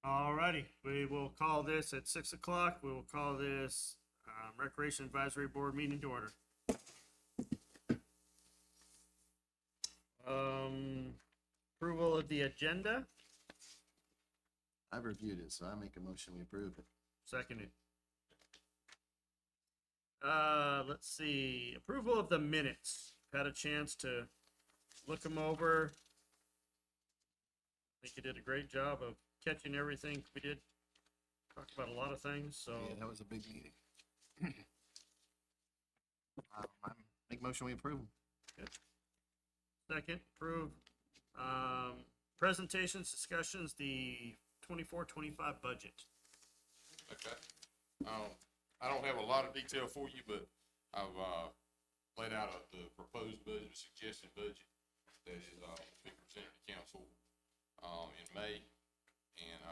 Alrighty, we will call this at 6 o'clock. We will call this Recreation Advisory Board meeting to order. Approval of the agenda, I've reviewed it, so I make a motion, we approve it. seconded. Let's see, approval of the minutes. Had a chance to look them over. I think you did a great job of catching everything we did. Talked about a lot of things, so. Yeah, that was a big meeting. I make a motion, we approve them. Second, approve. Presentations, discussions, the 24-25 budget. Okay. I don't have a lot of detail for you, but I've, laid out the proposed budget, a suggested budget that is, be presented to council, in May. And,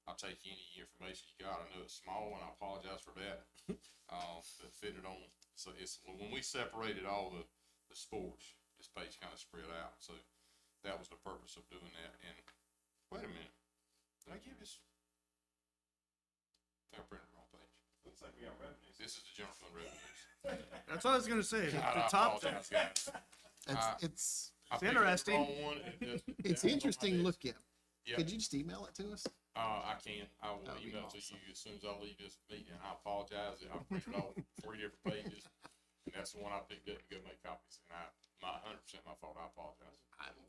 I'll take any information you got. I know it's small and I apologize for that. But fit it on, so it's, when we separated all the sports, this page kind of spread out, so that was the purpose of doing that. And, wait a minute, did I give this? I printed the wrong page. Looks like we got revenues. This is the general fund revenues. That's what I was gonna say. The I top, apologize, guys. It's I picked up the interesting. wrong one. it's interesting to look at. Yeah. Could you just email it to us? I can. I will That'd be email to awesome. you as soon as I leave this meeting. I apologize. I printed off 3 different pages, and that's the one I picked up to go make copies. And my 100% my fault. I apologize.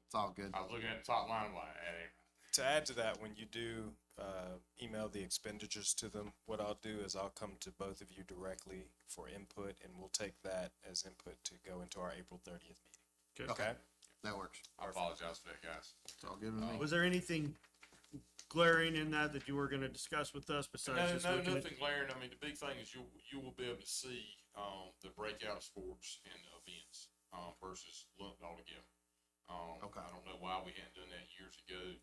It's all good. I was looking at the top line, I'm like, hey, To add to that, when you do email the expenditures to them, what I'll do is I'll come to both of you directly for input, and we'll take that as input to go into our April 30th meeting. Good. Okay? That works. I apologize for that, guys. It's all good with me. Was there anything glaring in that you were gonna discuss with us besides just No, looking at? nothing glaring. I mean, the big thing is you will be able to see the breakout of sports and events versus lumped all together. Okay. I don't know why we hadn't done that years ago.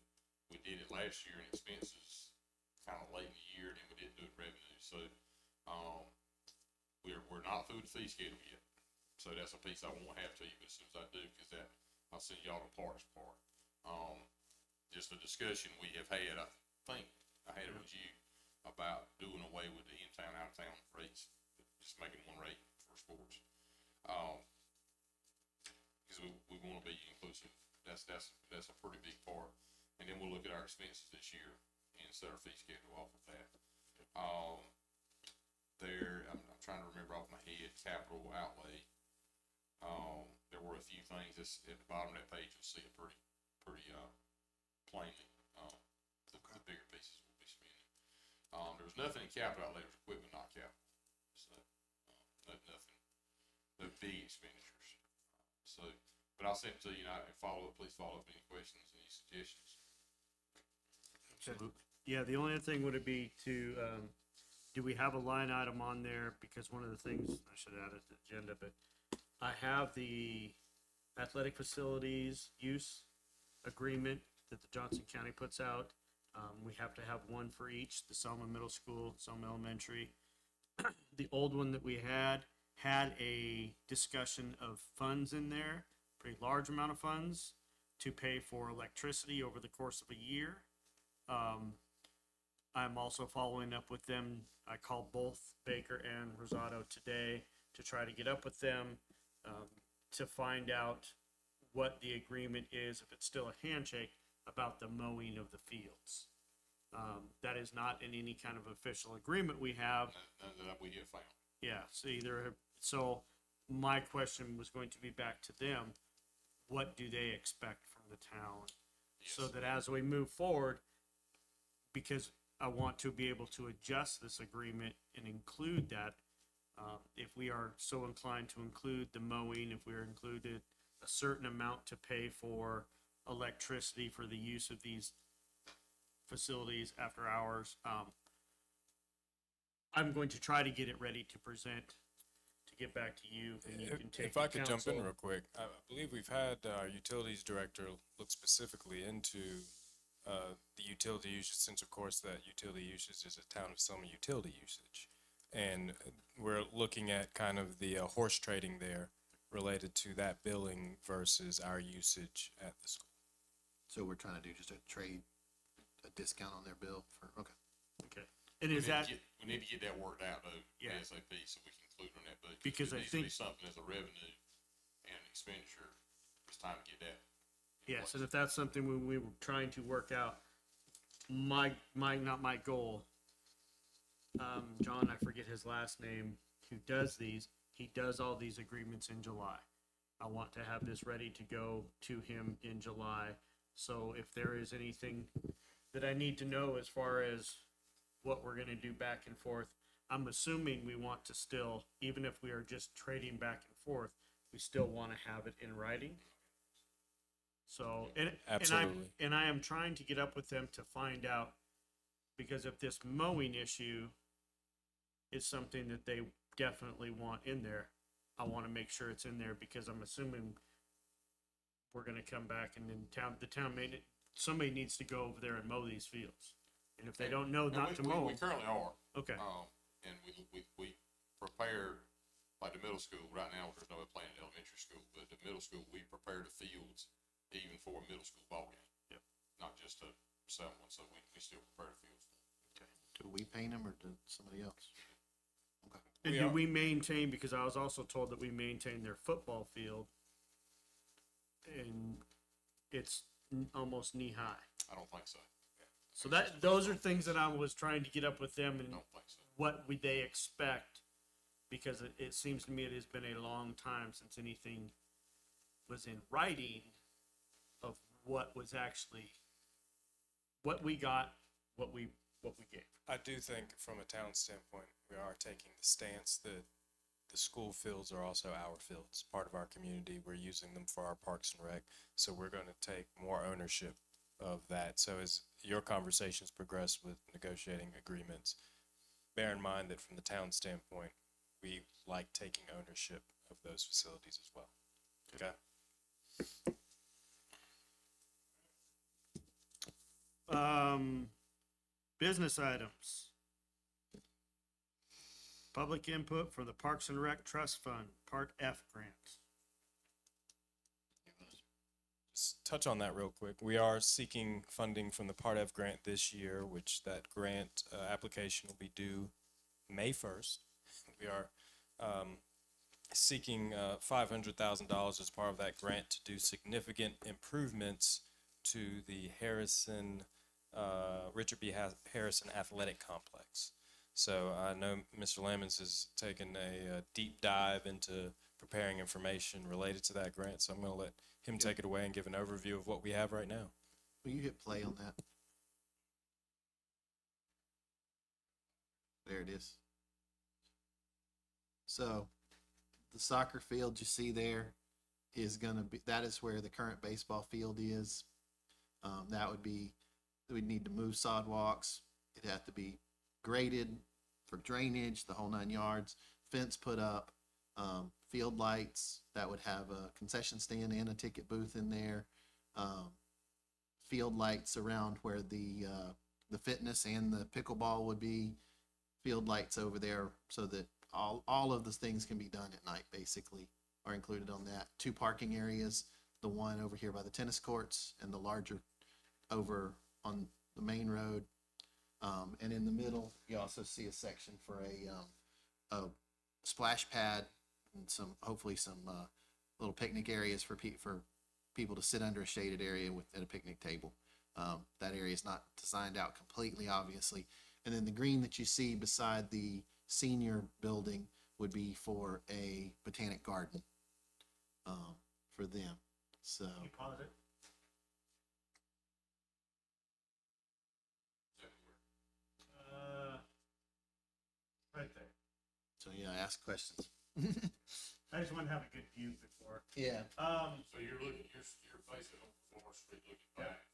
We did it last year in expenses, kind of late in the year, and then we didn't do it in revenue. So we're not through the fee schedule yet. So that's a piece I won't have to you, but as soon as I do, because that I'll send y'all the parts part. Just a discussion we have had. I think I had it with you about doing away with the in-town, out-of-town rates, just making one rate for sports. Because we want to be inclusive. That's a pretty big part. And then we'll look at our expenses this year and set our fee schedule off of that. I'm trying to remember off my head, capital outlay. There were a few things. This at the bottom of that page, you'll see it pretty plainly. The bigger pieces we'll be spending. There was nothing in capital outlay. There was equipment, not capital. So nothing, no big expenditures. So, but I'll send it to you and please follow up any questions, any suggestions. Yeah, the only thing would it be to, do we have a line item on there? Because one of the things, I should add it to the agenda, but I have the athletic facilities use agreement that the Johnson County puts out. We have to have one for each, the Selma Middle School, Selma Elementary. The old one that we had a discussion of funds in there, pretty large amount of funds to pay for electricity over the course of a year. I'm also following up with them. I called both Baker and Rosado today to try to get up with them to find out what the agreement is, if it's still a handshake, about the mowing of the fields. That is not in any kind of official agreement we have. None that we have found. Yeah, so my question was going to be back to them. What do they expect from the town? So that as we move forward, because I want to be able to adjust this agreement and include that, if we are so inclined to include the mowing, if we're included a certain amount to pay for electricity for the use of these facilities after hours, I'm going to try to get it ready to present, to get back to you, and you can take If I to could jump in council. real quick, I believe we've had our utilities director look specifically into the utility usage, since of course that utility usage is a town of Selma utility usage. And we're looking at kind of the horse trading there related to that billing versus our usage at the school. So we're trying to do just a discount on their bill for, okay. Okay. And is that, We need to get that worked out though, Yeah. ASAP, so we can include on that budget. Because It I needs to be think- something as a revenue and expenditure, it's time to get that. in yes, place. and if that's something we were trying to work out, not my goal. John, I forget his last name, who does these, he does all these agreements in July. I want to have this ready to go to him in July. So if there is anything that I need to know as far as what we're gonna do back and forth, I'm assuming we want to still, even if we are just trading back and forth, we still wanna have it in writing. So, Absolutely. and I am trying to get up with them to find out, because if this mowing issue is something that they definitely want in there, I want to make sure it's in there, because I'm assuming we're gonna come back and then the town somebody needs to go over there and mow these fields. And if they don't know And not to mow We them, currently are. okay, And we prepare, like the middle school, right now, there's no plan in elementary school, but the middle school, we prepare the fields even for a middle school ball game. Yep. Not just to sell one, so we still prepare the fields. Do we paint them or do somebody else? and We do are- we maintain, because I was also told that we maintain their football field, and it's almost knee high. I don't think so. So those are things that I was trying to get up with them I and don't think so. what would they expect? Because it seems to me it has been a long time since anything was in writing of what was actually, what we got, what we gave. I do think from a town standpoint, we are taking the stance that the school fields are also our fields, part of our community. We're using them for our parks and rec. So we're going to take more ownership of that. So as your conversations progress with negotiating agreements, bear in mind that from the town standpoint, we like taking ownership of those facilities as well. Okay? Business items. Public input for the Parks and Rec Trust Fund, Part F grants. Just touch on that real quick. We are seeking funding from the Part F grant this year, which that grant application will be due May 1st. We are seeking $500,000 as part of that grant to do significant improvements to the Richard B. Harrison Athletic Complex. So I know Mr. Lamons has taken a deep dive into preparing information related to that grant, so I'm going to let him take it away and give an overview of what we have right now. Will you hit play on that? There it is. So the soccer field you see there is gonna be, that is where the current baseball field is. That would be, we'd need to move sidewalks. It'd have to be graded for drainage, the whole 9 yards, fence put up, field lights that would have a concession stand and a ticket booth in there. Field lights around where the fitness and the pickleball would be. Field lights over there so that all of the things can be done at night, basically, are included on that. 2 parking areas, the one over here by the tennis courts and the larger over on the main road. And in the middle, you also see a section for a splash pad and hopefully some little picnic areas for people to sit under a shaded area at a picnic table. That area is not designed out completely, obviously. And then the green that you see beside the senior building would be for a botanic garden for them. So Can you pause it? Right there. so yeah, ask questions. I just want to have a good view before. Yeah. So you're facing on Florida Street looking back.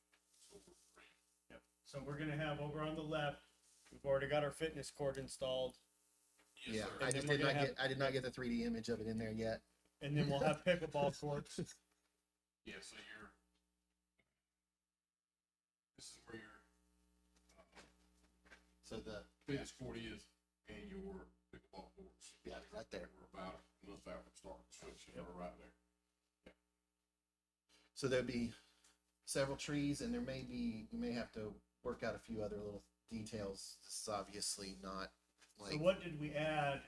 So we're free. Yep. So we're gonna have over on the left, we've already got our fitness court installed, Yes, Yeah, sir. And I then just we're did not gonna get, I did not get the 3D image of it in there yet. and then we'll have pickleball courts. Yeah, so this is where your So the, fitness court is and your pickleball courts. yeah, right there. We're about a month out from starting construction, we're right there. So there'd be several trees and we may have to work out a few other little details. This is obviously not So like, what did we add?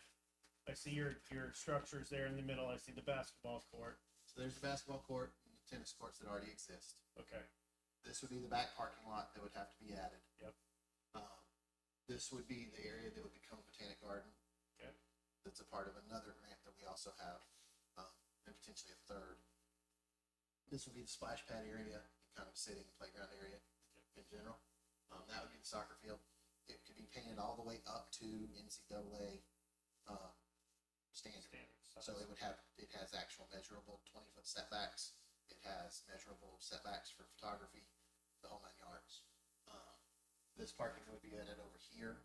I see your structures there in the middle. I see the basketball court. so there's the basketball court and the tennis courts that already exist. Okay. This would be the back parking lot that would have to be added. Yep. This would be the area that would become Botanic Garden. Okay. That's a part of another grant that we also have, and potentially a third. This would be the splash pad area, kind of sitting playground area in general. That would be the soccer field. It could be painted all the way up to NCAA standard. So it has actual measurable 20-foot setbacks. It has measurable setbacks for photography, the whole 9 yards. This parking would be added over here.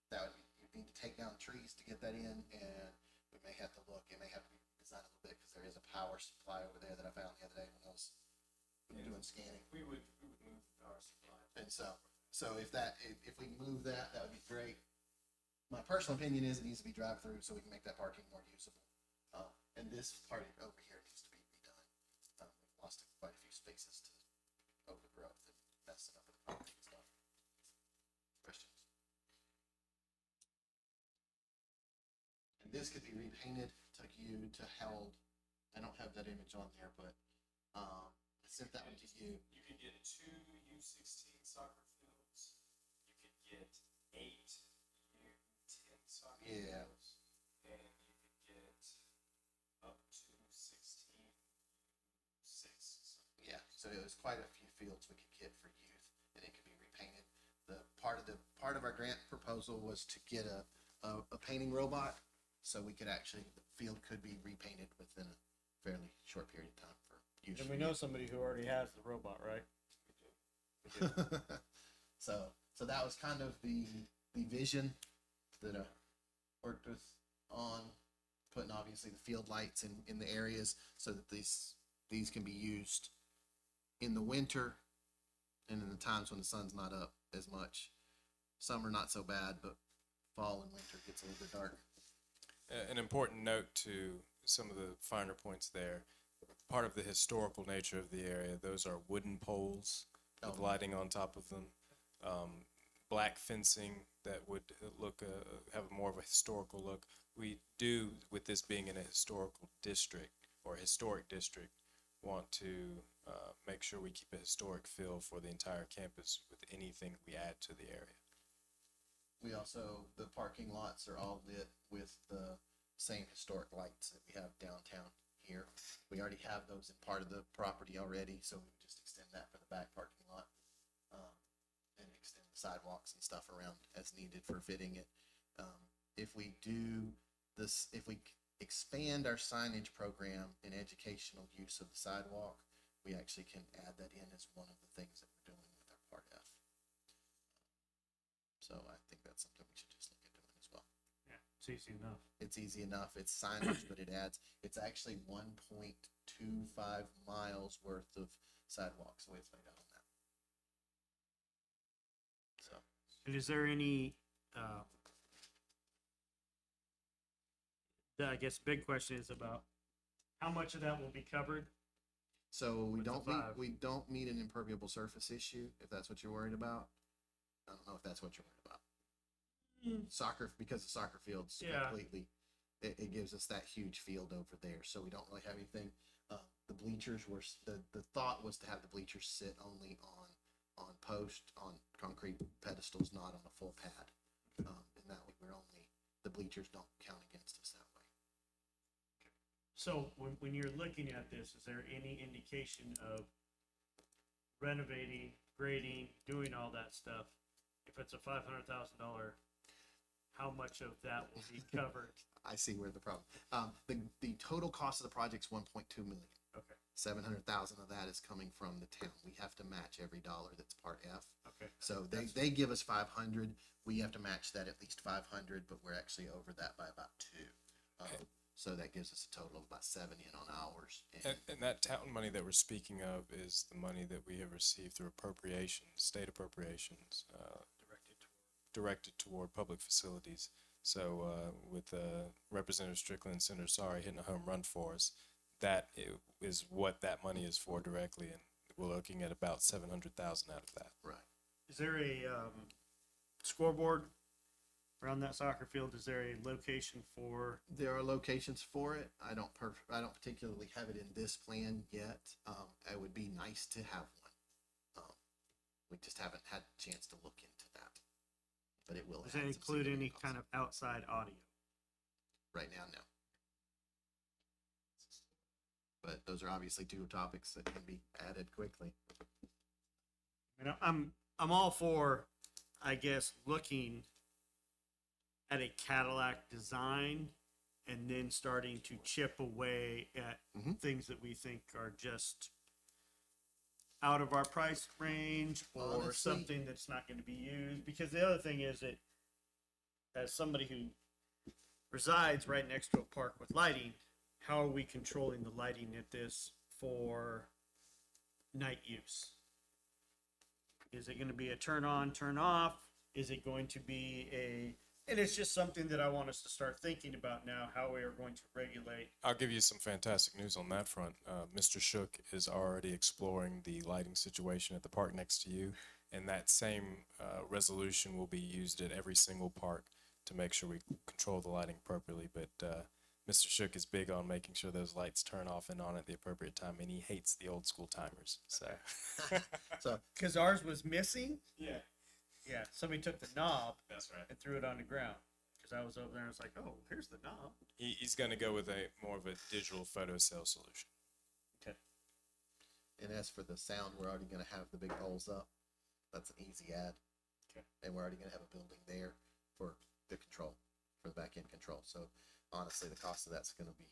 That would be, you'd need to take down trees to get that in, and we may have to look, it may have to be designed a little bit, because there is a power supply over there that I found the other day when I was doing scanning. We would move the power supply. And so if we move that, that would be great. My personal opinion is it needs to be drive through so we can make that parking more usable. And this part over here needs to be redone. We've lost quite a few spaces to overgrowth and messing up with the parking and stuff. Questions? And this could be repainted, took you to Held. I don't have that image on there, but I sent that one to you. You could get 2 U16 soccer fields. You could get 8 U10 soccer Yeah. fields. And you could get up to 16 U6. Yeah, so it was quite a few fields we could get for youth, and it could be repainted. The part of our grant proposal was to get a painting robot, so we could actually, the field could be repainted within a fairly short period of time for use. And we know somebody who already has the robot, right? So that was kind of the vision that I worked with on putting obviously the field lights in the areas so that these can be used in the winter and in the times when the sun's not up as much. Summer not so bad, but fall and winter gets a little bit dark. An important note to some of the finer points there. Part of the historical nature of the area, those are wooden poles with Oh. lighting on top of them. Black fencing that would look have more of a historical look. We do, with this being in a historical district or historic district, want to make sure we keep a historic feel for the entire campus with anything we add to the area. We also, the parking lots are all lit with the same historic lights that we have downtown here. We already have those in part of the property already, so we would just extend that for the back parking lot. And extend the sidewalks and stuff around as needed for fitting it. If we do this, if we expand our signage program in educational use of the sidewalk, we actually can add that in as one of the things that we're doing with our Part F. So I think that's something we should just look at doing as well. Yeah, it's easy enough. It's easy enough. It's signage, but it adds, it's actually 1.25 miles worth of sidewalks, the way it's laid out on that. So, And is there any, I guess big question is about how much of that will be covered? so we With the don't meet, 5. we don't meet an impermeable surface issue, if that's what you're worried about. I don't know if that's what you're worried about. Soccer, because the soccer field's Yeah. completely, it gives us that huge field over there, so we don't really have anything. The bleachers were, the thought was to have the bleachers sit only on concrete pedestals, not on a full pad. And that way the bleachers don't count against us that way. So when you're looking at this, is there any indication of renovating, grading, doing all that stuff? If it's a $500,000, how much of that will be covered? I see where the problem, the total cost of the project's 1.2 million. Okay, 700,000 of that is coming from the town. We have to match every dollar that's Part F. okay. So they give us 500. We have to match that at least 500, but we're actually over that by about 2. So that gives us a total of about 70 in on ours. And that town money that we're speaking of is the money that we have received through appropriations, state appropriations, directed toward public facilities. So with Representative Strickland and Senator Sari hitting a home run for us, that is what that money is for directly, and we're looking at about 700,000 out of that. Right. Is there a scoreboard around that soccer field? Is there a location for? There are locations for it. I don't particularly have it in this plan yet. It would be nice to have one. We just haven't had a chance to look into that. But it will. Does that include any kind of outside audio? Right now, no. But those are obviously two topics that can be added quickly. You know, I'm all for, I guess, looking at a Cadillac design and then starting to chip away at Mhm. things that we think are just out of our price range or Honestly- something that's not going to be used. Because the other thing is that, as somebody who resides right next to a park with lighting, how are we controlling the lighting at this for night use? Is it going to be a turn on, turn off? Is it going to be and it's just something that I want us to start thinking about now, how we are going to regulate. I'll give you some fantastic news on that front. Mr. Shook is already exploring the lighting situation at the park next to you, and that same resolution will be used at every single park to make sure we control the lighting appropriately. But Mr. Shook is big on making sure those lights turn off and on at the appropriate time, and he hates the old school timers. So, So Because ours was missing. yeah, Yeah, somebody took the knob that's right. and threw it on the ground. Because I was over there and I was like, oh, here's the knob. He's going to go with a more of a digital photo cell solution. Okay. And as for the sound, we're already gonna have the big poles up. That's an easy add. Okay. And we're already gonna have a building there for the control, for the back end control. So honestly, the cost of that's gonna be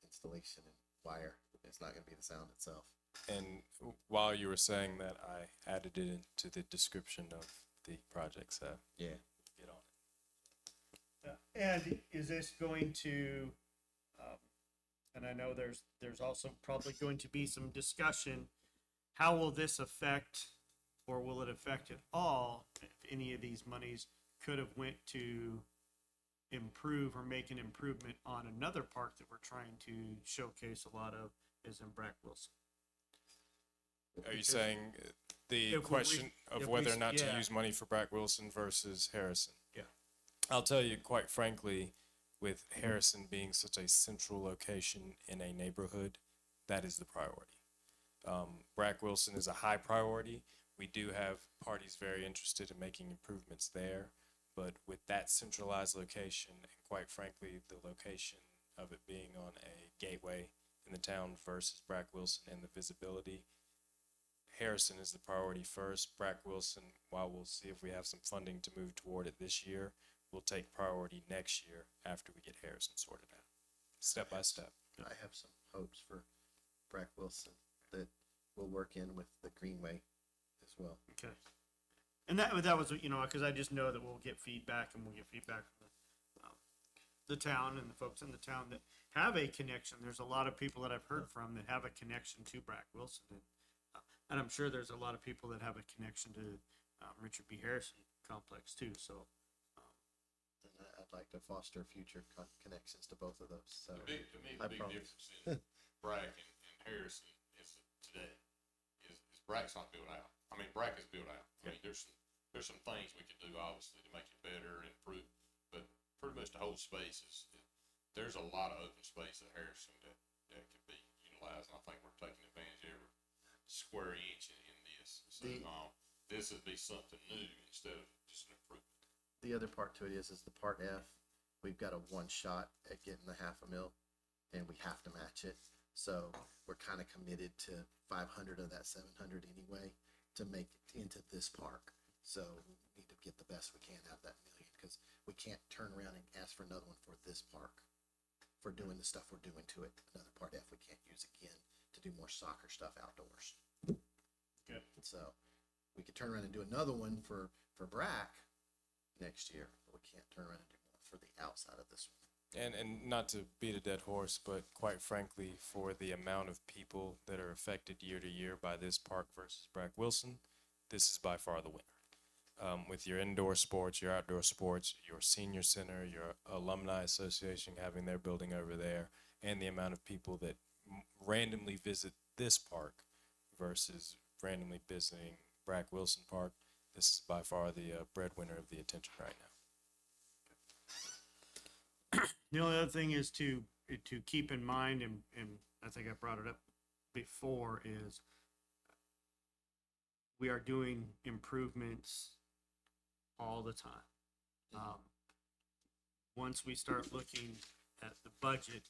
installation and wire. It's not gonna be the sound itself. And while you were saying that, I added it into the description of the project, so Yeah. get on it. And is this going to, and I know there's also probably going to be some discussion, how will this affect, or will it affect at all, if any of these monies could have went to improve or make an improvement on another park that we're trying to showcase a lot of, is in Brack Wilson. Are you saying the if we- question of if we whether or s- not to yeah. use money for Brack Wilson versus Harrison? Yeah. I'll tell you, quite frankly, with Harrison being such a central location in a neighborhood, that is the priority. Brack Wilson is a high priority. We do have parties very interested in making improvements there, but with that centralized location, and quite frankly, the location of it being on a gateway in the town versus Brack Wilson and the visibility, Harrison is the priority first. Brack Wilson, while we'll see if we have some funding to move toward it this year, will take priority next year after we get Harrison sorted out, step by step. I have some hopes for Brack Wilson that will work in with the Greenway as well. Okay. And that was, you know, because I just know that we'll get feedback, and we'll get feedback from the town and the folks in the town that have a connection. There's a lot of people that I've heard from that have a connection to Brack Wilson, and I'm sure there's a lot of people that have a connection to Richard B. Harrison complex too. So And I'd like to foster future connections to both of those. So To me, I the big promise. difference in Brack and Harrison is today is Brack's not built out. I mean, Brack is built out. I mean, there's some things we can do obviously to make it better and improve, but pretty much the whole space there's a lot of open space at Harrison that could be utilized. And I think we're taking advantage of every square inch in this. So this would be something new instead of just an improvement. the other part to it is the part F. We've got a one shot at getting the $500,000, and we have to match it. So we're kind of committed to 500 of that 700 anyway to make it into this park. So we need to get the best we can out of that million, because we can't turn around and ask for another one for this park for doing the stuff we're doing to it. Another part F we can't use again to do more soccer stuff outdoors. good. So we could turn around and do another one for Brack next year, but we can't turn around and do more for the outside of this one. And not to beat a dead horse, but quite frankly, for the amount of people that are affected year to year by this park versus Brack Wilson, this is by far the winner. With your indoor sports, your outdoor sports, your senior center, your alumni association having their building over there, and the amount of people that randomly visit this park versus randomly visiting Brack Wilson Park, this is by far the breadwinner of the attention right now. The only other thing is to keep in mind, and I think I brought it up before, is we are doing improvements all the time. Once we start looking at the budget,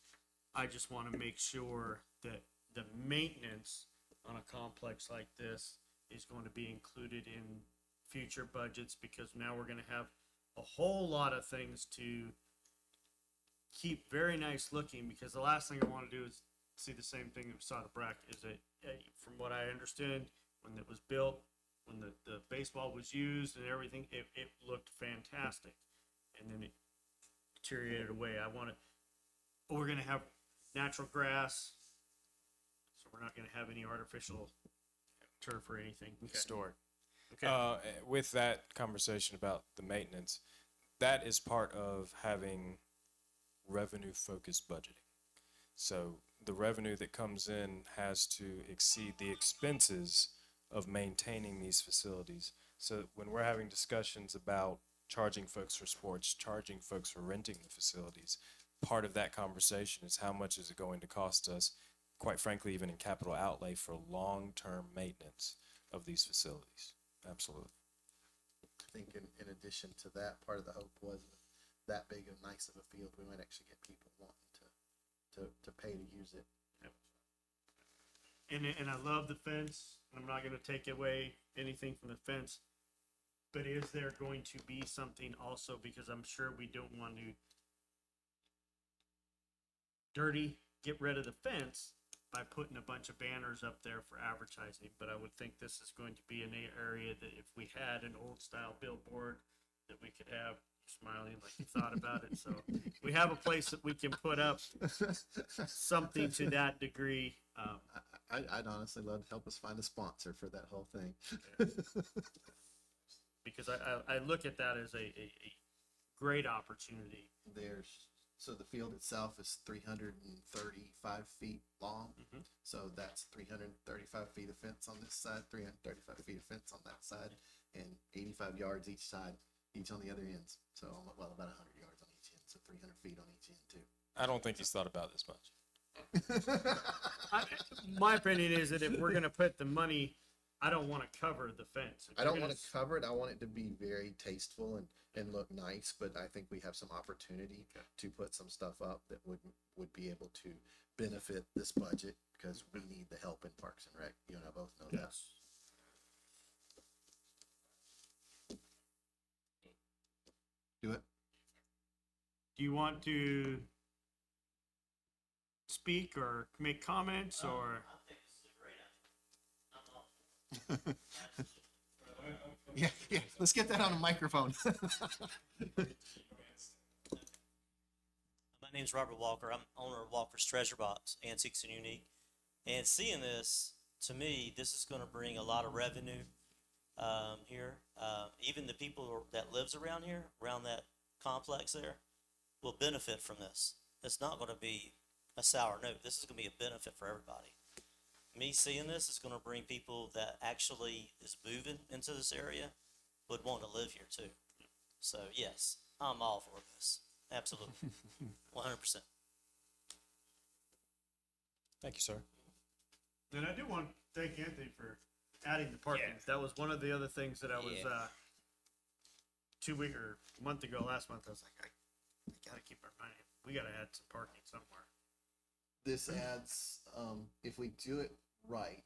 I just want to make sure that the maintenance on a complex like this is going to be included in future budgets, because now we're going to have a whole lot of things to keep very nice looking, because the last thing I want to do is see the same thing that we saw at Brack. Is that, from what I understand, when it was built, when the baseball was used and everything, it looked fantastic, and then it deteriorated away. We're going to have natural grass, so we're not going to have any artificial turf or anything. Okay. Historic. Okay. With that conversation about the maintenance, that is part of having revenue focused budgeting. So the revenue that comes in has to exceed the expenses of maintaining these facilities. So when we're having discussions about charging folks for sports, charging folks for renting the facilities, part of that conversation is how much is it going to cost us, quite frankly, even in capital outlay, for long-term maintenance of these facilities. Absolutely. I think in addition to that, part of the hope was with that big of nice of a field, we might actually get people wanting to pay to use it. And I love the fence. I'm not going to take away anything from the fence, but is there going to be something also, because I'm sure we don't want to get rid of the fence by putting a bunch of banners up there for advertising, but I would think this is going to be an area that if we had an old style billboard that we could have, smiling like you thought about it, so we have a place that we can put up something to that degree. I'd honestly love to help us find a sponsor for that whole thing. Because I look at that as a great opportunity. So the field itself is 335 feet long. Mhm. So that's 335 feet of fence on this side, 335 feet of fence on that side, and 85 yards each side, each on the other ends. So, well, about 100 yards on each end. So 300 feet on each end too. I don't think he's thought about this much. My opinion is that if we're going to put the money, I don't want to cover the fence. If I we're don't gonna want to cover it. I want it to be very tasteful and look nice, but I think we have some opportunity to put some stuff up that would be able to benefit this budget, because we need the help in Parks and Rec. You and I both know that. Yes. Do it. Do you want to speak or make comments or? Yeah. Let's get that on a microphone. My name's Robert Walker. I'm owner of Walker's Treasure Box, Antiques and Unique. And seeing this, to me, this is going to bring a lot of revenue here. Even the people that lives around here, around that complex there, will benefit from this. It's not going to be a sour note. This is going to be a benefit for everybody. Me seeing this is going to bring people that actually is moving into this area would want to live here too. So yes, I'm all for this. Absolutely. 100%. Thank you, sir. And I do want to thank Anthony for adding the parking. Yeah. That was one of the other things that I was, Yeah. 2 week or a month ago, last month, I was like, I gotta keep our money. We gotta add some parking somewhere. This adds, if we do it right,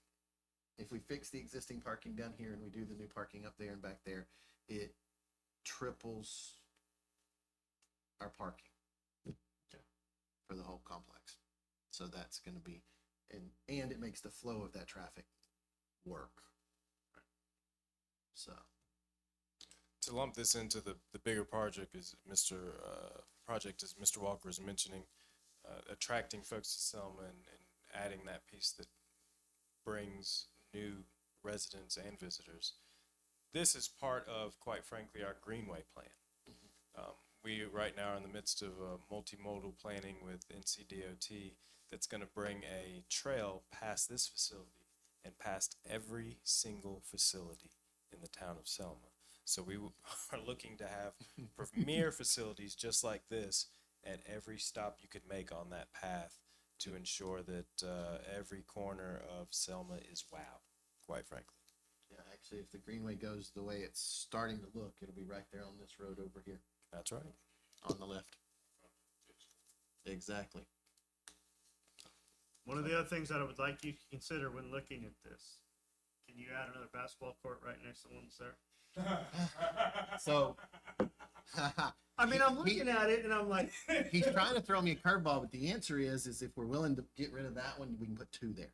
if we fix the existing parking down here and we do the new parking up there and back there, it triples our parking for the whole complex. So that's going to be, and it makes the flow of that traffic work. So. To lump this into the bigger project is Mr. Walker is mentioning, attracting folks to Selma and adding that piece that brings new residents and visitors. This is part of, quite frankly, our Greenway plan. We right now are in the midst of a multimodal planning with NCDOT that's going to bring a trail past this facility and past every single facility in the town of Selma. So we are looking to have premier facilities just like this at every stop you could make on that path to ensure that every corner of Selma is wow, quite frankly. Yeah, actually, if the Greenway goes the way it's starting to look, it'll be right there on this road over here That's right. on the left. Exactly. One of the other things that I would like you to consider when looking at this, can you add another basketball court right next to the ones there? So, I mean, I'm looking at it and I'm like, he's trying to throw me a curveball, but the answer is if we're willing to get rid of that one, we can put two there.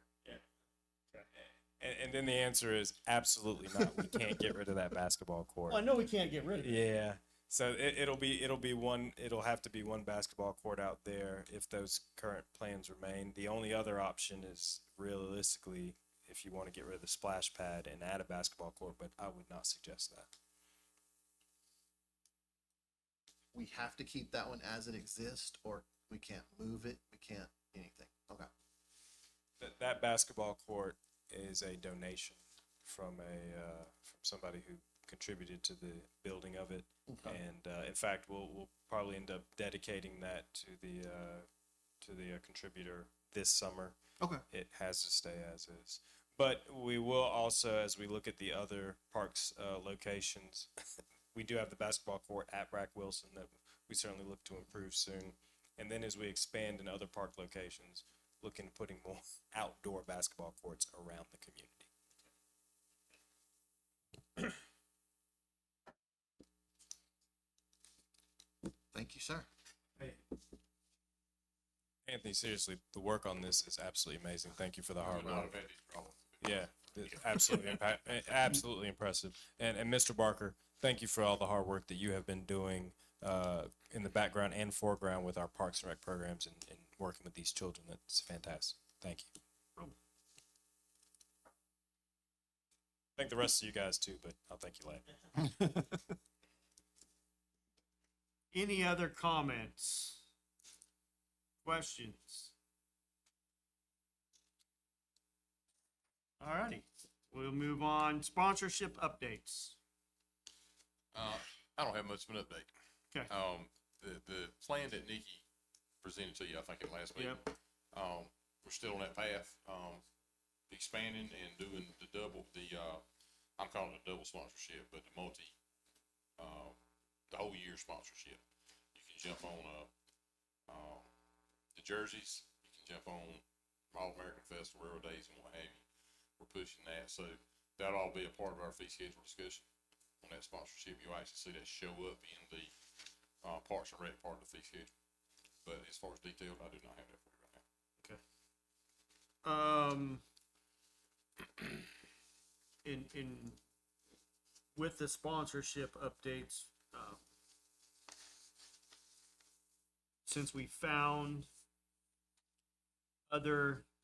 And then the answer is absolutely not. We can't get rid of that basketball court. well, I know we can't get rid of it. Yeah. So it'll be one. It'll have to be one basketball court out there if those current plans remain. The only other option is realistically if you want to get rid of the splash pad and add a basketball court, but I would not suggest that. We have to keep that one as it exists, or we can't move it. We can't anything. Okay. That basketball court is a donation from from somebody who contributed to the building of it. Okay. And in fact, we'll probably end up dedicating that to the contributor this summer. Okay. It has to stay as is. But we will also, as we look at the other parks locations, we do have the basketball court at Brack Wilson that we certainly look to improve soon. And then as we expand in other park locations, look into putting more outdoor basketball courts around the community. Thank you, sir. Anthony, seriously, the work on this is absolutely amazing. Thank you for the hard Would not work. have had these drawings. Yeah, absolutely, absolutely impressive. And Mr. Barker, thank you for all the hard work that you have been doing in the background and foreground with our Parks and Rec programs and working with these children. That's fantastic. Thank you. Thank the rest of you guys too, but I'll thank you later. Any other comments? Questions? Alrighty, we'll move on. Sponsorship updates. I don't have much of an update. Okay. The plan that Nikki presented to you, I think, at last meeting. Yep. We're still on that path, expanding and doing I'm calling it a double sponsorship, but the the whole year sponsorship. You can jump on, the jerseys, you can jump on All-American Festival, Railroad Days, and what have you. We're pushing that, so that'll all be a part of our fee schedule discussion on that sponsorship. You'll actually see that show up in the Parks and Rec part of the fee schedule. But as far as detailed, I do not have that for you right now. In with the sponsorship updates, since we found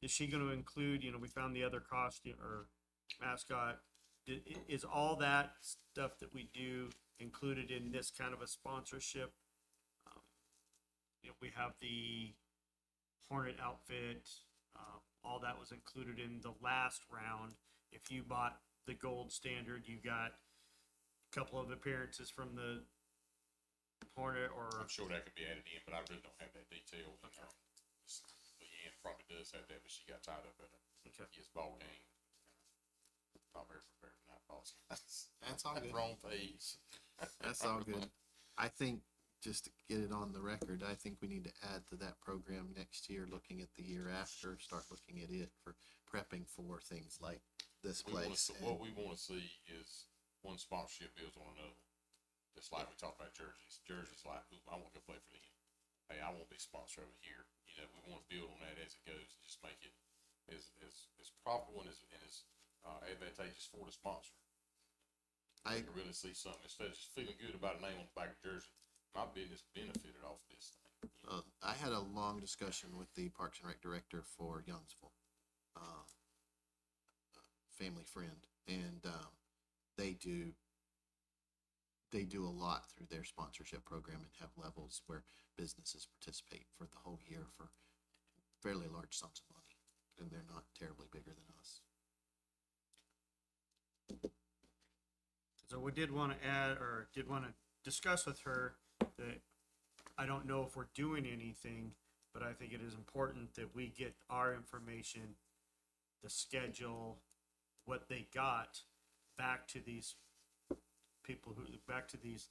is she going to include, we found the other costume or mascot, is all that stuff that we do included in this kind of a sponsorship? We have the Hornet outfit, all that was included in the last round. If you bought the gold standard, you got a couple of appearances from the Hornet, or I'm sure that could be added in, but I really don't have that detail in there. Leanne probably does have that, but she got tied up at his ball game. Not very prepared for that, boss. That's all good. Wrong page. That's all good. I think, just to get it on the record, I think we need to add to that program next year, looking at the year after, start looking at it for prepping for things like this place. What we want to see is one sponsorship builds on another. Just like we talked about jerseys. Jerseys like, ooh, I want to go play for them. Hey, I want to be sponsored over here. We want to build on that as it goes. Just make it as profitable and as advantageous for the sponsor. I can really see something instead of just feeling good about a name on the back of the jersey. My business benefited off of this thing. I had a long discussion with the Parks and Rec director for Youngsville, family friend, and they do a lot through their sponsorship program and have levels where businesses participate for the whole year for fairly large sums of money, and they're not terribly bigger than us. So we did want to add, or did want to discuss with her that I don't know if we're doing anything, but I think it is important that we get our information, the schedule, what they got, back to these people back to these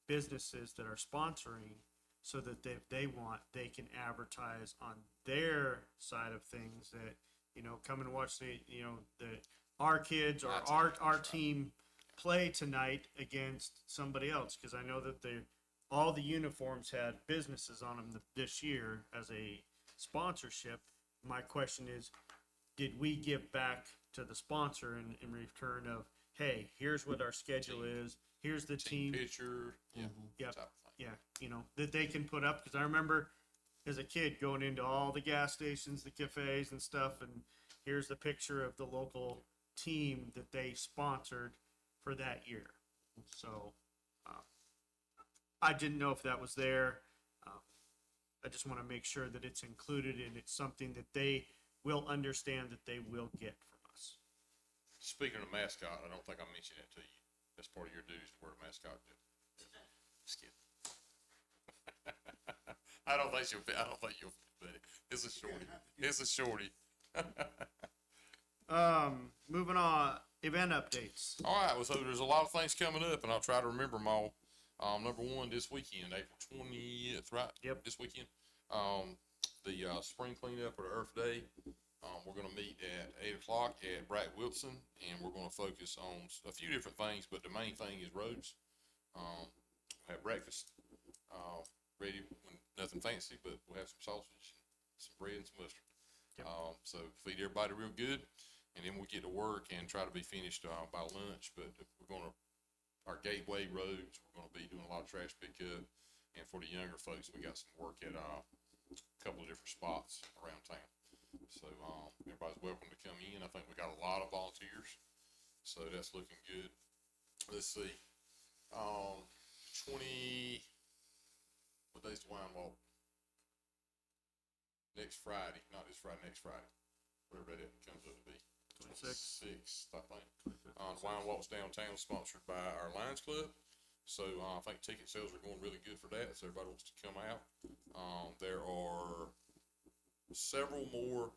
businesses that are sponsoring, so that they want, they can advertise on their side of things that, come and watch our kids or our team play tonight against somebody else. Cause I know that all the uniforms had businesses on them this year as a sponsorship. My question is, did we give back to the sponsor in return of, hey, here's what our schedule is, here's the Team team, picture, yeah. Yep. type of thing. yeah, that they can put up. Because I remember as a kid going into all the gas stations, the cafes and stuff, and here's the picture of the local team that they sponsored for that year. So I didn't know if that was there. I just want to make sure that it's included and it's something that they will understand that they will get from us. Speaking of mascot, I don't think I mentioned that to you. That's part of your duties to wear a mascot. Just kidding. I don't think you'll, but it's a shorty. It's a shorty. Moving on, event updates. All right, well, so there's a lot of things coming up, and I'll try to remember them all. Number one, this weekend, April 20th, right? Yep. This weekend. The spring cleanup or the Earth Day. We're going to meet at 8 o'clock at Bragg Wilson, and we're going to focus on a few different things, but the main thing is roads. Have breakfast ready, nothing fancy, but we'll have some sausage, some bread, and some mustard. Yep. So feed everybody real good, and then we get to work and try to be finished by lunch. But we're going to, our gateway roads, we're going to be doing a lot of trash pickup, and for the younger folks, we got some work at a couple of different spots around town. So everybody's welcome to come in. I think we got a lot of volunteers, so that's looking good. Let's see, what day's the wine walk? Next Friday, not this Friday, next Friday, whatever that comes up to be. 26th, I think. Wine walks downtown, sponsored by our Lions Club. So I think ticket sales are going really good for that. So everybody wants to come out. There are several more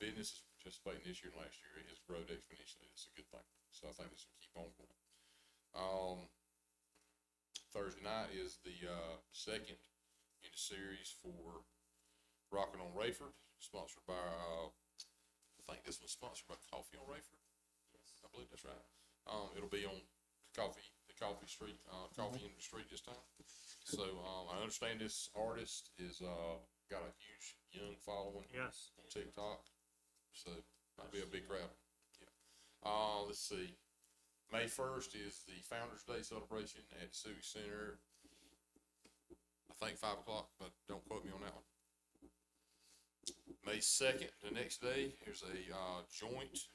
businesses participating this year than last year. It has grown exponentially. It's a good thing. So I think this will keep on going. Thursday night is the second in the series for Rockin' on Rayford, sponsored by, I think this one's sponsored by Coffee on Rayford. Yes. I believe that's right. It'll be on the coffee street, coffee in the street this time. So I understand this artist is got a huge young following Yes. on TikTok, so might be a big crowd. Yeah. Let's see. May 1st is the Founders Day celebration at the Civic Center. I think 5 o'clock, but don't quote me on that one. May 2nd, the next day, here's a joint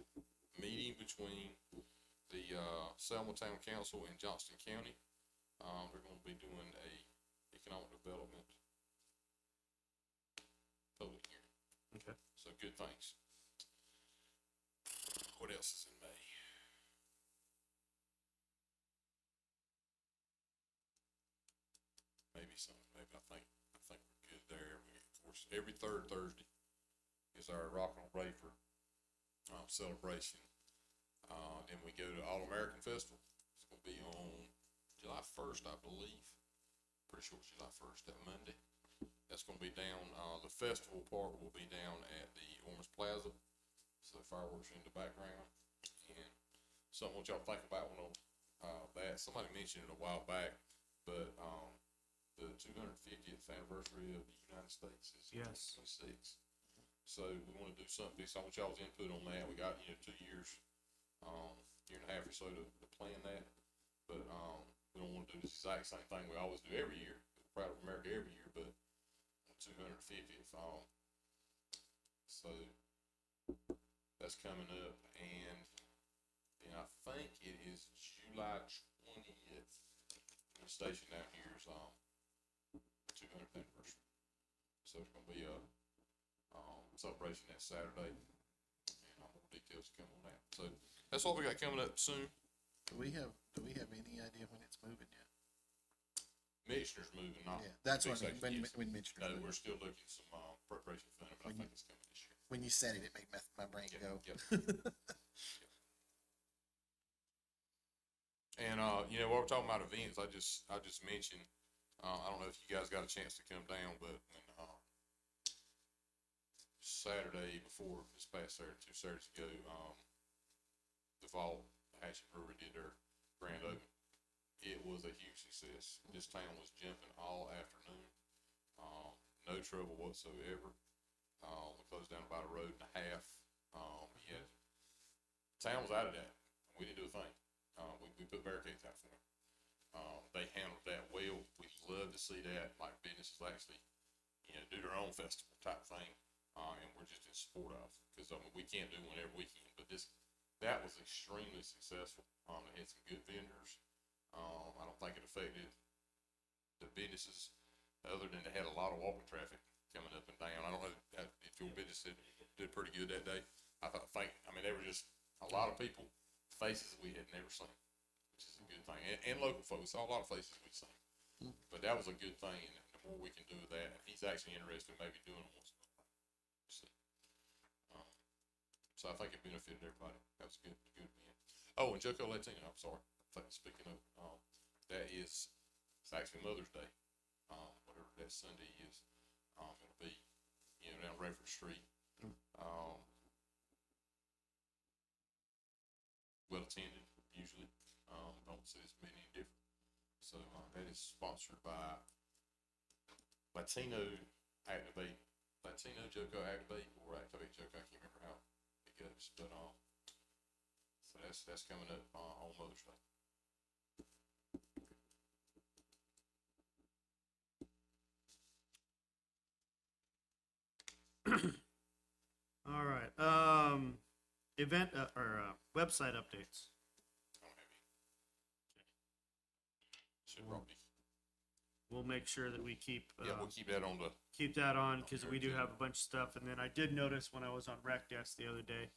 meeting between the Selma Town Council and Johnston County. They're going to be doing a economic development public hearing. Okay. So good things. What else is in May? Maybe I think we're good there. Of course, every third Thursday is our Rockin' on Rayford celebration. Then we go to All American Festival. It's gonna be on July 1st, I believe. Pretty sure it's July 1st, that Monday. That's gonna be down, the festival part will be down at the Ormond Plaza. So fireworks are in the background. And something what y'all think about when that, somebody mentioned it a while back, but the 250th anniversary of the United States is Yes. 26. So we want to do something. So I want y'all's input on that. We got 2 years, year and a half or so to plan that. But we don't want to do the exact same thing we always do every year. We're proud of America every year, but 250th. So that's coming up, and then I think it is July 20th. The station down here is 200th anniversary. So it's gonna be a celebration that Saturday, and more details come on that. So that's what we got coming up soon. Do we have any idea when it's moving yet? Mixture's moving, not. Yeah, that's what I mean, fixation, when, yes. when Mitch. No, we're still looking at some, preparation funding, but I think it's coming this year. When you said it, it made my brain Yep, go. yep. And, you know, while we're talking about events, I just mentioned, I don't know if you guys got a chance to come down, but when, Saturday before, this past Saturday, 2 Saturdays ago, the Vault, Hatchet Brewery did their grand opening. It was a huge success. This town was jumping all afternoon. No trouble whatsoever. We closed down about a road and a half. Town was out of that. We didn't do a thing. We put barricades out for them. They handled that well. We love to see that, like businesses actually, you know, do their own festival type thing. And we're just in support of, because I mean, we can't do one every weekend, but that was extremely successful. They had some good vendors. I don't think it affected the businesses, other than they had a lot of walking traffic coming up and down. I don't know if your business did pretty good that day. I mean, they were just a lot of people, faces we had never seen, which is a good thing. And local folks, saw a lot of faces we'd seen. But that was a good thing, and the more we can do with that, he's actually interested in maybe doing it once in a while. So I think it benefited everybody. That was good event. Oh, and Joco Latino, I'm sorry. Speaking of, it's actually Mother's Day, whatever that Sunday is. It'll be, you know, down Rayford Street. Well attended, usually. Don't see this being any different. So, that is sponsored by Latino Joco Activate, or Activate Joco, I can't remember how it goes, but, so that's coming up, on Mother's Day. All right. Event website updates. I don't have any. Should probably, We'll make sure that we keep yeah, we'll keep that on the, keep that on because Okay, we do good. have a bunch of stuff. And then I did notice when I was on Rec Desk the other day,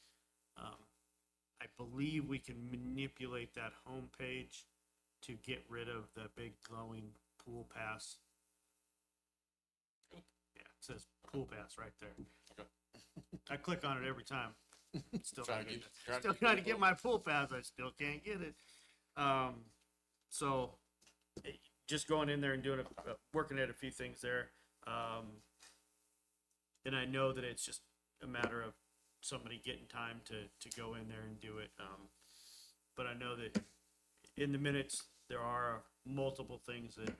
I believe we can manipulate that homepage to get rid of the big glowing pool pass. Good. Yeah, it says pool pass right there. Okay. I click on it every time. Still Trying not to getting get- it. Still trying to get my pool pass. I still can't get it. So just going in there and doing working at a few things there. And I know that it's just a matter of somebody getting time to go in there and do it. But I know that in the minutes, there are multiple things that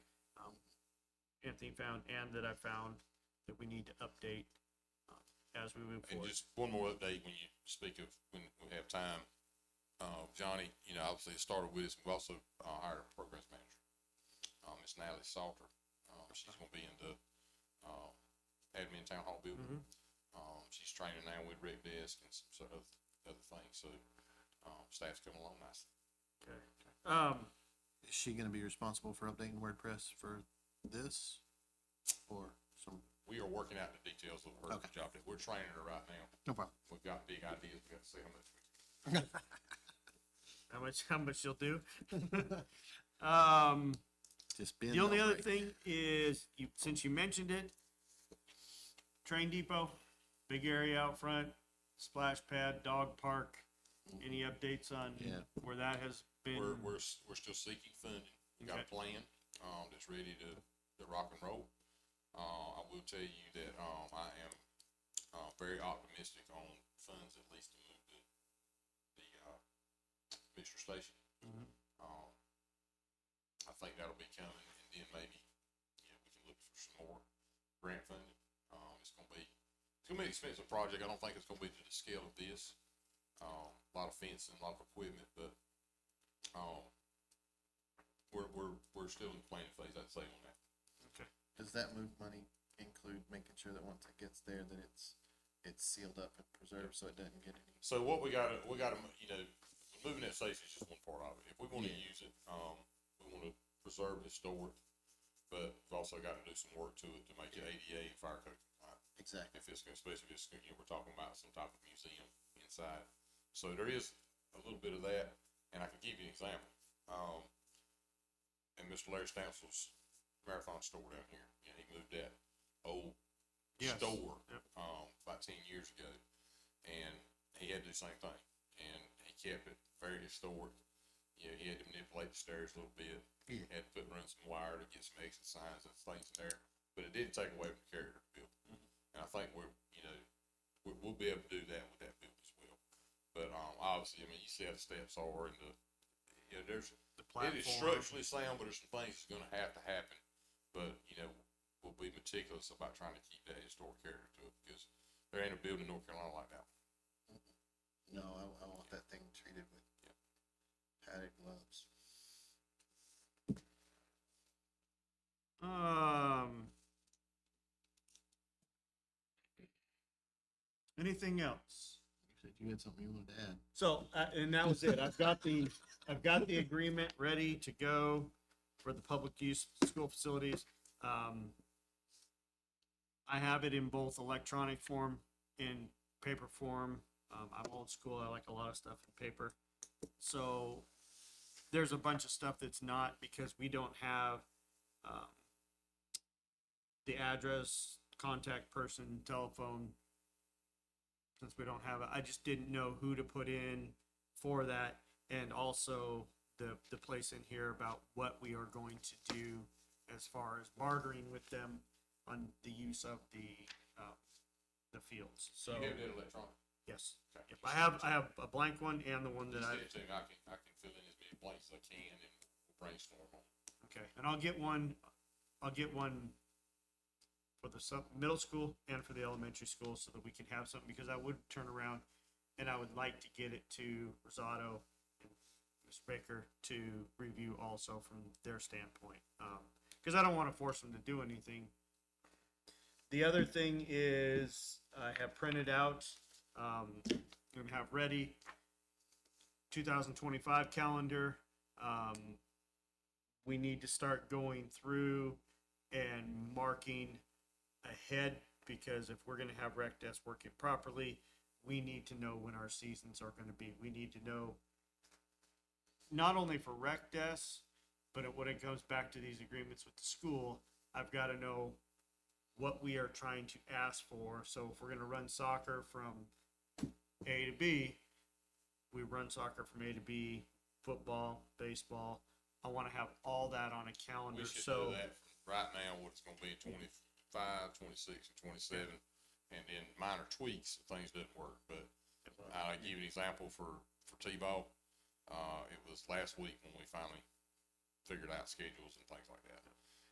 Anthony found and that I found that we need to update as we move and forward. just one more update when you speak of, when we have time. Johnny, you know, obviously it started with us. We also, hired a programs manager, Miss Natalie Salter. She's gonna be in the, admin town hall building. She's training now with Rec Desk and some sort of other things, so, staff's coming along nicely. Okay. Is she gonna be responsible for updating WordPress for this? Or some, We are working out the details of her Okay. job. We're training her right now. no problem. We've got big ideas. We got to see how much we can. How much you'll do? Just bend. The only don't other break. thing is, since you mentioned it, train depot, big area out front, splash pad, dog park. Any updates on Yeah. where that has been? We're still seeking funding. We got a Okay. plan, that's ready to rock and roll. I will tell you that, I am, very optimistic on funds at least to move the Mixture Station. I think that'll be coming, and then maybe, you know, we can look for some more grant funding. It's gonna be an expensive project. I don't think it's gonna be to the scale of this. A lot of fencing, a lot of equipment, but, we're still in the planning phase, I'd say, on that. Okay. Does that move money include making sure that once it gets there, that it's sealed up and preserved so it doesn't get any? So what we gotta, you know, moving that station is just one part of it. If we wanna use it, we wanna preserve it, store it, but we've also gotta do some work to it to make it ADA and fire code compliant. Exactly. If it's gonna, especially if it's, you know, we're talking about some type of museum inside. So there is a little bit of that. And I can give you an example. And Mr. Larry Stanssel's marathon store down here, and he moved that old Yes. store, Yep. about 10 years ago. And he had to do the same thing. And he kept it very historic. You know, he had to manipulate the stairs a little bit. Yeah. Had to run some wire to get some exit signs and things in there. But it didn't take away from the character of the building. And I think we'll be able to do that with that building as well. But obviously, I mean, you see how the steps are, and there's The it is platform. structurally sound, but there's some things that's going to happen. But we'll be meticulous about trying to keep that historic character to it, because there ain't a building in North Carolina like that one. No, I want that thing treated with padded gloves. Anything else? You said you had something you wanted to add. So, and that was it. I've got the agreement ready to go for the public use school facilities. I have it in both electronic form and paper form. I'm old school. I like a lot of stuff in paper. So there's a bunch of stuff that's not, because we don't have, the address, contact person, telephone. Since we don't have it, I just didn't know who to put in for that, and also the place in here about what we are going to do as far as bartering with them on the use of the fields. So You have that electronic. yes, Okay. yep, I have a blank one and the one that Just I send it to me. I can fill in as many blanks as I can, and we'll brainstorm on it. okay, and I'll get one for the middle school and for the elementary school, so that we can have something, because I would turn around and I would like to get it to Rosado and Mr. Baker to review also from their standpoint. Because I don't want to force them to do anything. The other thing is I have printed out, and have ready 2025 calendar. We need to start going through and marking ahead, because if we're going to have rec desks working properly, we need to know when our seasons are going to be. We need to know not only for rec desks, but when it comes back to these agreements with the school, I've got to know what we are trying to ask for. So if we're going to run soccer from A to B, we run soccer from A to B, football, baseball. I want to have all that on a calendar. We should So do that from right now, what it's going to be in 25, 26, and 27, and then minor tweaks if things didn't work. But I'll give you an example for T-ball. It was last week when we finally figured out schedules and things like that.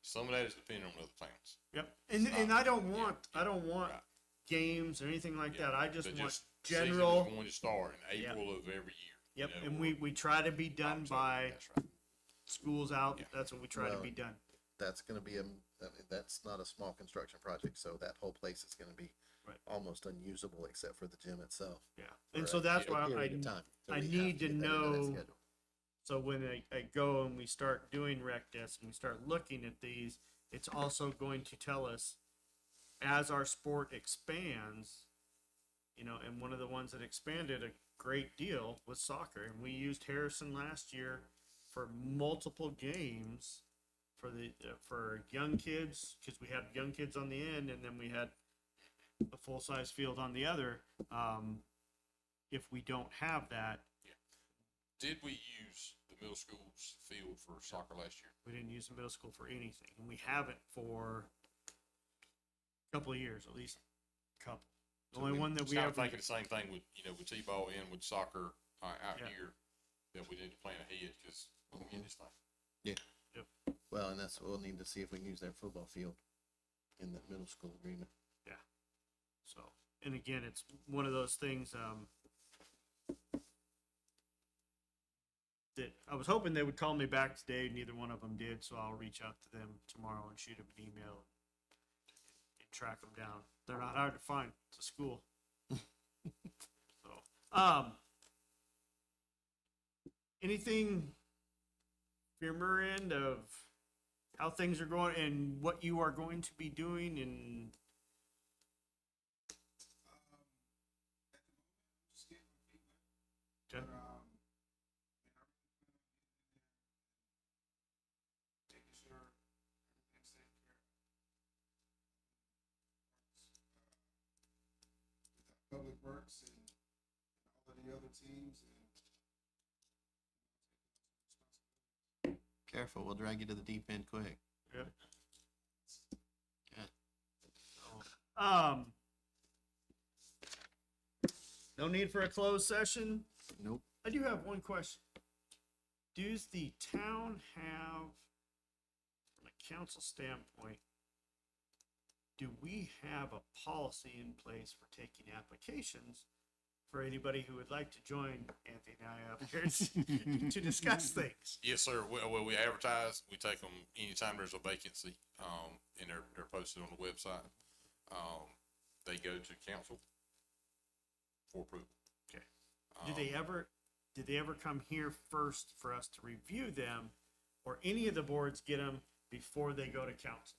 Some of that is dependent on other towns. yep. And I don't want Right. games or anything like Yeah, that. I just but want season general. is going to start in April of every year. Yep. you know, And or we try to be done October. by That's right. schools out. Yeah. That's when we try to Well, be done. That's gonna be that's not a small construction project, so that whole place is gonna be Right. almost unusable except for the gym itself. Yeah. for And so a that's why period of time, till I we have need to get that into that know- schedule. So when I go and we start doing rec desks and we start looking at these, it's also going to tell us as our sport expands, and one of the ones that expanded a great deal was soccer. And we used Harrison last year for multiple games for young kids, because we had young kids on the end, and then we had a full-size field on the other. If we don't have that, Did we use the middle school's field for soccer last year? we didn't use the middle school for anything, and we haven't for a couple of years, at least a couple. The only one that we I'm ever, thinking the same thing with, with T-ball and with soccer out Yeah. here, that we need to plan ahead, because we're going to get this thing. Well, and we'll need to see if we can use their football field in that middle school agreement. so, and again, it's one of those things, that I was hoping they would call me back today, neither one of them did, so I'll reach out to them tomorrow and shoot them an email and track them down. They're not hard to find, it's a school. So, anything from your end of how things are going and what you are going to be doing and At the moment, I'm just getting my feet wet. Okay. But, I Works and all of the other teams and Careful, we'll drag you to the deep end quick. Yep. Yeah. No need for a closed session. Nope. I do have one question. Does the town have, from a council standpoint, do we have a policy in place for taking applications for anybody who would like to join Anthony and I up here to discuss things? Yes, sir. Well, we advertise, we take them anytime there's a vacancy, and they're posted on the website. They go to council for approval. Okay. Did they ever come here first for us to review them, or any of the boards get them before they go to council?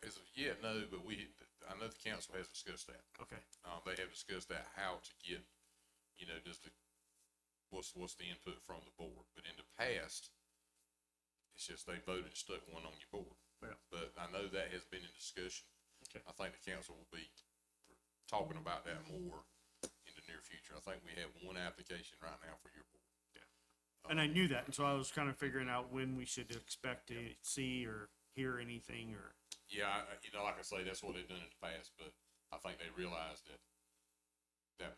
As of yet, no, but I know the council has discussed that. Okay. They have discussed that, how to get, what's the input from the board. But in the past, it's just they voted and stuck one on your board. Yeah. But I know that has been in discussion. Okay. I think the council will be talking about that more in the near future. I think we have one application right now for your board. And I knew that, and so I was kind of figuring out when we should expect to see or hear anything, or Yeah, like I say, that's what they've done in the past, but I think they realized that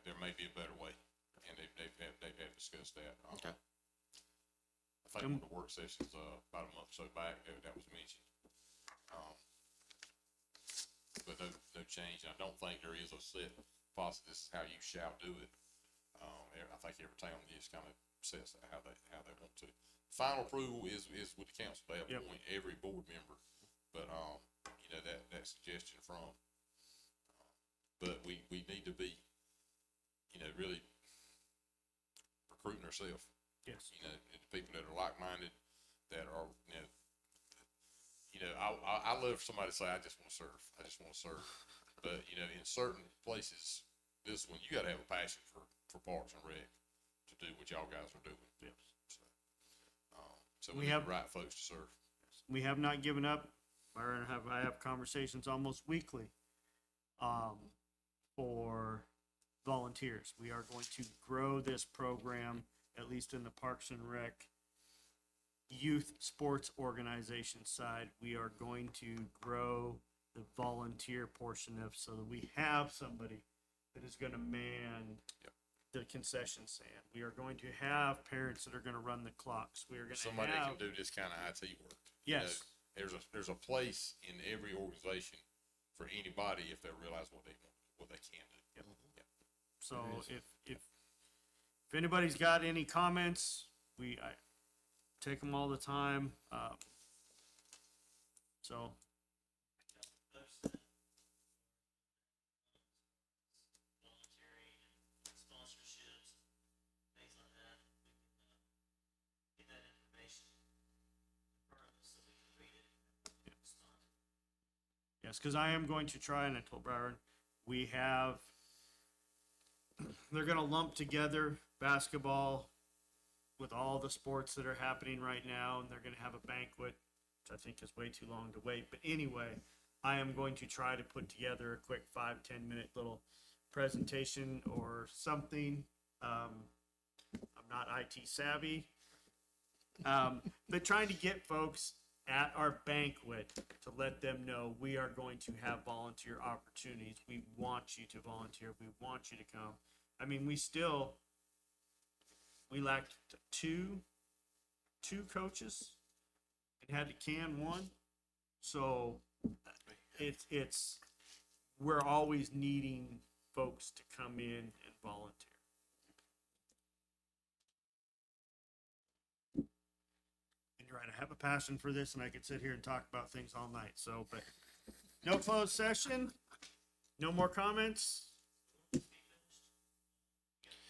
there may be a better way, and they've discussed that. Okay. I think one of the work sessions, about a month or so back, that was mentioned. But no change. I don't think there is a set policy, this is how you shall do it. I think every town just kind of says how they want to. Final approval is with the council. They Yep. appoint every board member, but, that suggestion from, but we need to be, really recruiting ourselves, yes. and the people that are like-minded, that are, I love for somebody to say, I just want to serve. I just want to serve. But, in certain places, this one, you gotta have a passion for Parks and Rec to do what y'all guys are doing. Yes. So We we need have- the right folks to serve. We have not given up. I have conversations almost weekly for volunteers. We are going to grow this program, at least in the Parks and Rec youth sports organization side. We are going to grow the volunteer portion of, so that we have somebody that is going to man Yep. the concession stand. We are going to have parents that are going to run the clocks. We are going to Somebody that have can do this kind of IT work. Yes. There's a place in every organization for anybody if they realize what they can do. So if anybody's got any comments, I take them all the time. So Voluntary and sponsorships, things like that. We can get that information so we can read it and respond. yes, because I am going to try, and I told Byron, they're going to lump together basketball with all the sports that are happening right now, and they're going to have a banquet, which I think is way too long to wait. But anyway, I am going to try to put together a quick 5-10 minute little presentation or something. I'm not IT savvy, but trying to get folks at our banquet to let them know we are going to have volunteer opportunities. We want you to volunteer. We want you to come. I mean, we lacked two coaches and had to can one. So we're always needing folks to come in and volunteer. And you're right, I have a passion for this, and I could sit here and talk about things all night. So, but no closed session, no more comments.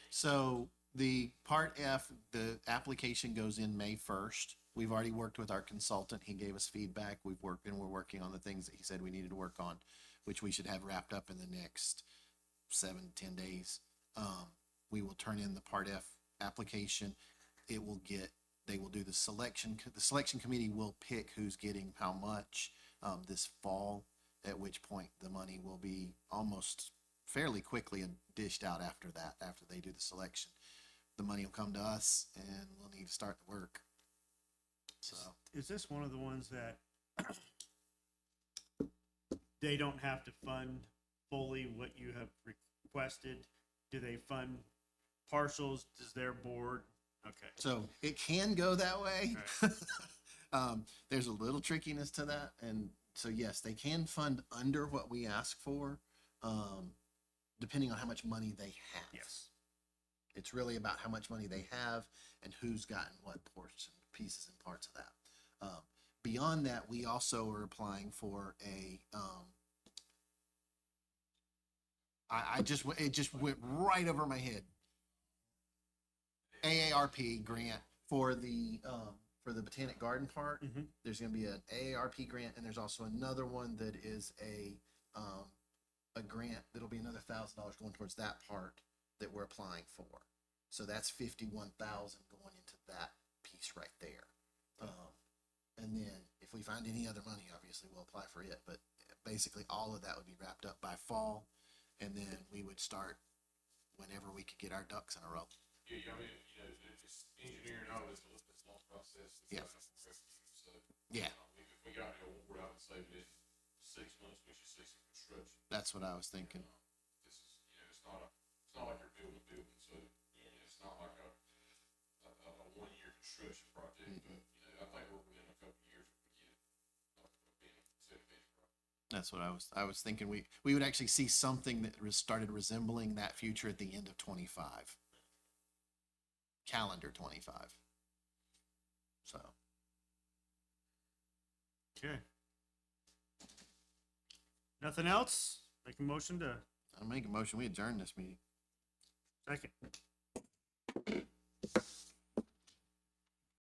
So the part F, the application goes in May 1st. We've already worked with our consultant. He gave us feedback. We're working on the things that he said we needed to work on, which we should have wrapped up in the next 7 to 10 days. We will turn in the part F application. They will do the selection. The selection committee will pick who's getting how much, this fall, at which point the money will be almost fairly quickly and dished out after that, after they do the selection. The money will come to us and we'll need to start the work. So, Is this one of the ones that they don't have to fund fully what you have requested? Do they fund partials? Does their board? Okay. so it can go that way. There's a little trickiness to that. And so, yes, they can fund under what we ask for, depending on how much money they have. Yes. It's really about how much money they have and who's gotten what portion, pieces and parts of that. Beyond that, we also are applying for a, it just went right over my head. AARP grant for the Botanic Garden Park. Mhm. There's gonna be an AARP grant, and there's also another one that is a grant that'll be another $1,000 going towards that part that we're applying for. So that's 51,000 going into that piece right there. And then if we find any other money, obviously we'll apply for it, but basically all of that would be wrapped up by fall. And then we would start whenever we could get our ducks in a row. Yeah, I mean, you know, if it's engineering, all this, it's a long process. It's Yeah. not for revenue, so. Yeah. If we got the award, I would say within 6 months, we should see some construction. That's what I was thinking. This is, you know, it's not like you're building a building, so, you know, it's not like a 1-year construction project, but, you know, I think we're within a couple of years if we get it, being a dedicated project. That's what I was thinking. We would actually see something that started resembling that future at the end of 25. Calendar 25. So, Okay. Nothing else? Make a motion to I'll make a motion. We adjourn this meeting. second.